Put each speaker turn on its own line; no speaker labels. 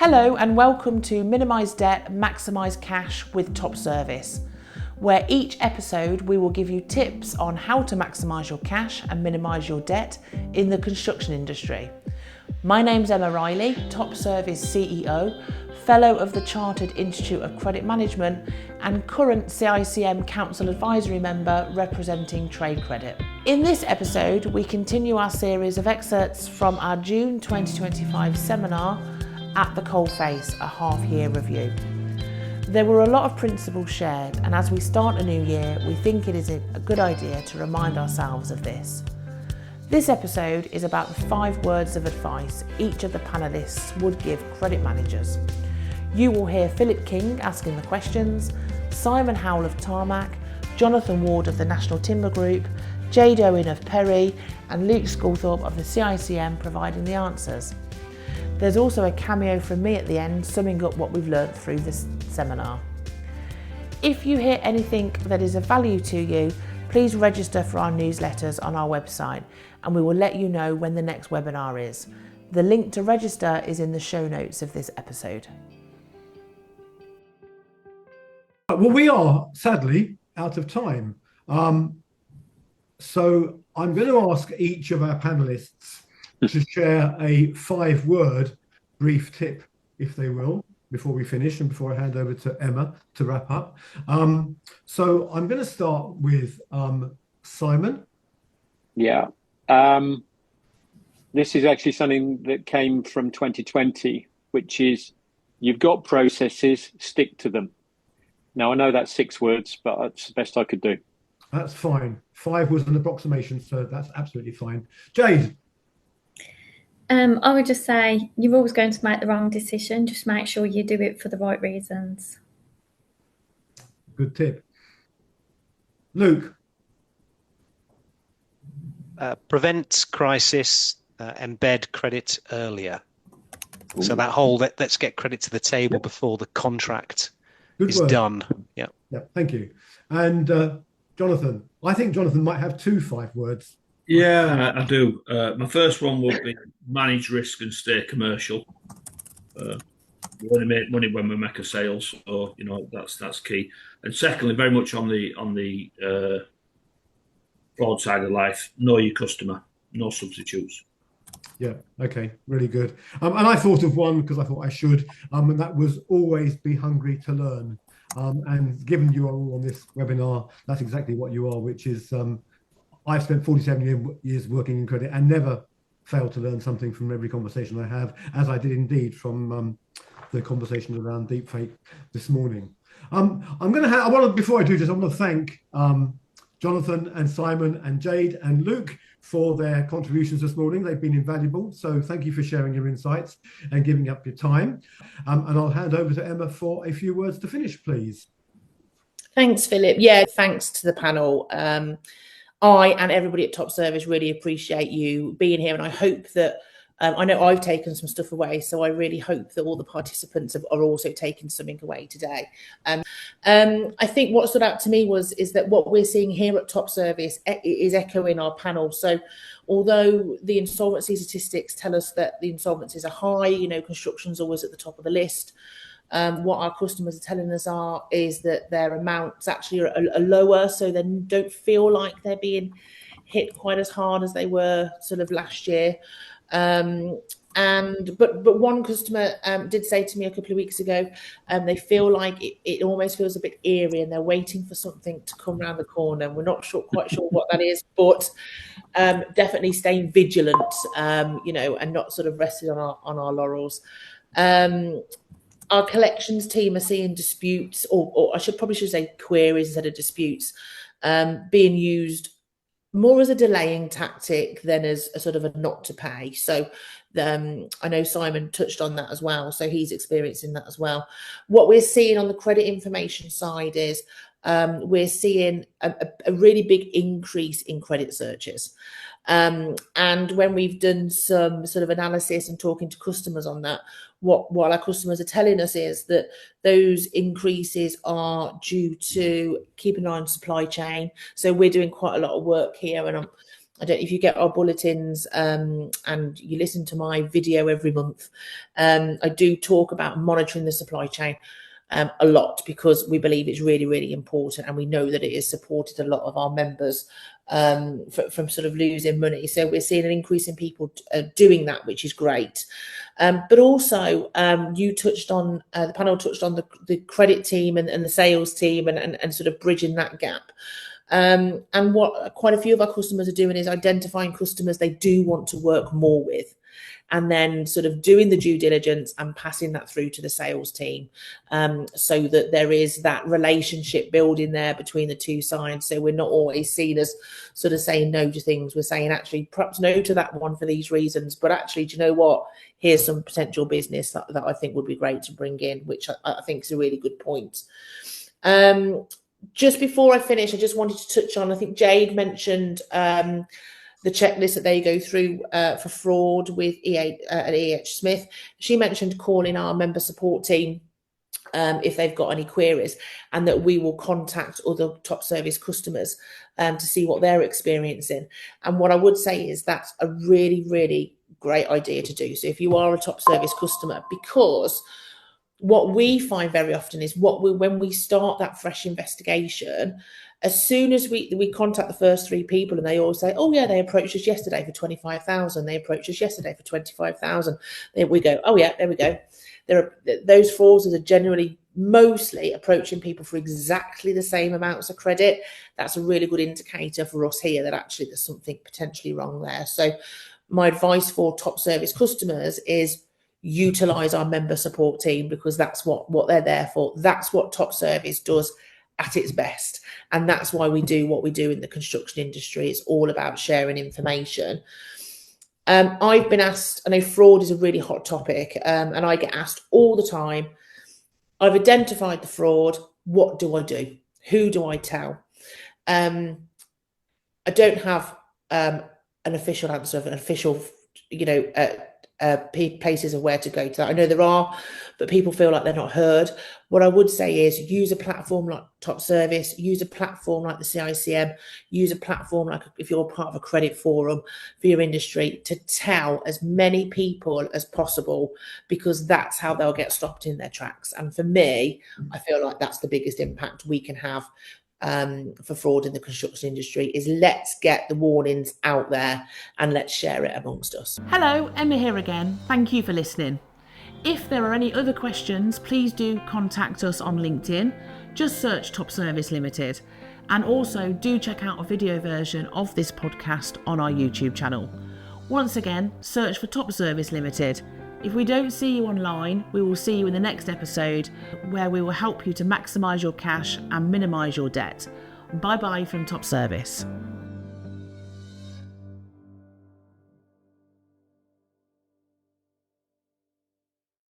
Hello and welcome to Minimise Debt, Maximise Cash with Top Service, where each episode we will give you tips on how to maximise your cash and minimise your debt in the construction industry. My name's Emma Reilly, Top Service CEO, Fellow of the Chartered Institute of Credit Management and current CICM Council Advisory Member representing trade credit. In this episode, we continue our series of excerpts from our June 2025 seminar at the Coalface, a half-year review. There were a lot of principles shared, and as we start a new year, we think it is a good idea to remind ourselves of this. This episode is about the 5 words of advice each of the panellists would give credit managers. You will hear Philip King asking the questions, Simon Howell-Tarmac, Jonathan Ward of the National Timber Group, Jade Owen-Perry and Luke Sculthorpe of the CICM providing the answers. There's also a cameo from me at the end, summing up what we've learnt through this seminar. If you hear anything that is of value to you, please register for our newsletters on our website and we will let you know when the next webinar is. The link to register is in the show notes of this episode.
Well, we are sadly out of time. So I'm going to ask each of our panelists to share a 5-word brief tip, if they will, before we finish and before I hand over to Emma to wrap up. So I'm going to start with Simon.
Yeah. This is actually something that came from 2020, which is you've got processes, stick to them. Now, I know that's 6 words, but that's the best I could do.
That's fine. 5 was an approximation, so that's absolutely fine. Jade.
I would just say you're always going to make the wrong decision. Just make sure you do it for the right reasons.
Good tip. Luke.
Prevent crisis, embed credit earlier. Ooh. So that whole let's get credit to the table before the contract is done. Yeah.
Yeah. Thank you. And Jonathan, I think Jonathan might have 2 5 words.
Yeah, I do. My first one would be manage risk and stay commercial. We want to make money when we make a sale, so that's key. And secondly, very much on the fraud side of life, know your customer, no substitutes.
Yeah. Okay. Really good. And I thought of one because I thought I should, and that was always be hungry to learn. And given you are all on this webinar, that's exactly what you are, which is. I've spent 47 years working in credit and never failed to learn something from every conversation I have, as I did indeed from the conversation around deepfake this morning. Before I do this, I want to thank Jonathan and Simon and Jade and Luke for their contributions this morning. They've been invaluable. So thank you for sharing your insights and giving up your time. And I'll hand over to Emma for a few words to finish, please.
Thanks, Philip. Yeah, thanks to the panel. I and everybody at Top Service really appreciate you being here, and I hope that I know I've taken some stuff away, so I really hope that all the participants are also taking something away today. I think what stood out to me is that what we're seeing here at Top Service is echoing our panel. So although the insolvency statistics tell us that the insolvencies are high, construction's always at the top of the list. What our customers are telling us is that their amounts actually are lower, so they don't feel like they're being hit quite as hard as they were sort of last year. But one customer did say to me a couple of weeks ago, they feel like it almost feels a bit eerie, and they're waiting for something to come around the corner. We're not quite sure what that is, but definitely staying vigilant, and not sort of resting on our laurels. Our collections team are seeing disputes, or I should say queries instead of disputes, being used more as a delaying tactic than as a sort of a not to pay. So I know Simon touched on that as well. So he's experiencing that as well. What we're seeing on the credit information side is we're seeing a really big increase in credit searches. And when we've done some sort of analysis and talking to customers on that, what our customers are telling us is that those increases are due to keeping an eye on supply chain. So we're doing quite a lot of work here, and I don't know if you get our bulletins and you listen to my video every month. I do talk about monitoring the supply chain a lot, because we believe it's really, really important, and we know that it has supported a lot of our members from sort of losing money. So we're seeing an increase in people doing that, which is great. But also, you touched on, the panel touched on the credit team and the sales team and sort of bridging that gap. And what quite a few of our customers are doing is identifying customers they do want to work more with, and then sort of doing the due diligence and passing that through to the sales team, so that there is that relationship building there between the two sides. So we're not always seen as sort of saying no to things. We're saying, actually, perhaps no to that one for these reasons, but actually, do you know what? Here's some potential business that I think would be great to bring in, which I think is a really good point. Just before I finish, I just wanted to touch on, I think Jade mentioned the checklist that they go through for fraud with at EH Smith. She mentioned calling our member support team if they've got any queries, and that we will contact other top service customers to see what they're experiencing. And what I would say is that's a really, really great idea to do. So if you are a top service customer, because what we find very often is when we start that fresh investigation, as soon as we contact the first three people and they all say, oh yeah, they approached us yesterday for 25,000, they approached us yesterday for 25,000, then we go, oh yeah, there we go. Those fraudsters are generally mostly approaching people for exactly the same amounts of credit. That's a really good indicator for us here that actually there's something potentially wrong there. So my advice for top service customers is utilize our member support team, because that's what they're there for. That's what top service does at its best, and that's why we do what we do in the construction industry. It's all about sharing information. I've been asked, I know fraud is a really hot topic, and I get asked all the time, I've identified the fraud, what do I do? Who do I tell? I don't have an official answer of an official, places of where to go to that. I know there are, but people feel like they're not heard. What I would say is use a platform like Top Service, use a platform like the CICM, use a platform like if you're part of a credit forum for your industry, to tell as many people as possible, because that's how they'll get stopped in their tracks. And for me, I feel like that's the biggest impact we can have for fraud in the construction industry, is let's get the warnings out there and let's share it amongst us.
Hello, Emma here again. Thank you for listening. If there are any other questions, please do contact us on LinkedIn. Just search Top Service Limited. And also do check out a video version of this podcast on our YouTube channel. Once again, search for Top Service Limited. If we don't see you online, we will see you in the next episode, where we will help you to maximise your cash and minimise your debt. Bye bye from Top Service.